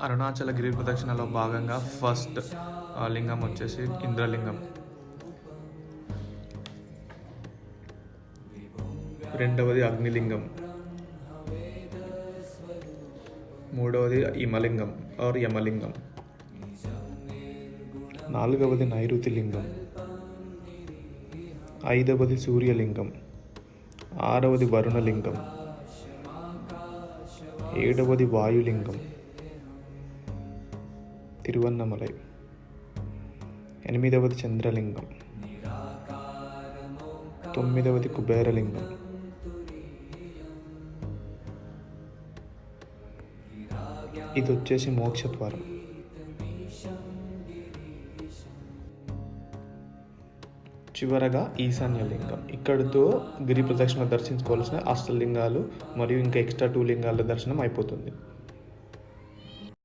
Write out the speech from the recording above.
అరుణాచల గిరి ప్రదక్షిణలో భాగంగా ఫస్ట్ లింగం వచ్చేసి ఇంద్రలింగం, రెండవది అగ్నిలింగం, మూడవది హిమలింగం ఆర్ యమలింగం, నాలుగవది నైరుతి లింగం, ఐదవది సూర్యలింగం, ఆరవది వరుణలింగం, ఏడవది వాయులింగం తిరువన్నమలై, ఎనిమిదవది చంద్రలింగం, తొమ్మిదవది కుబేరలింగం, ఇది వచ్చేసి మోక్షద్వారం. చివరగా ఈశాన్యలింగం. ఇక్కడితో గిరి ప్రదక్షిణ దర్శించుకోవాల్సిన అష్టలింగాలు మరియు ఇంకా ఎక్స్ట్రా 2 లింగాల దర్శనం అయిపోతుంది.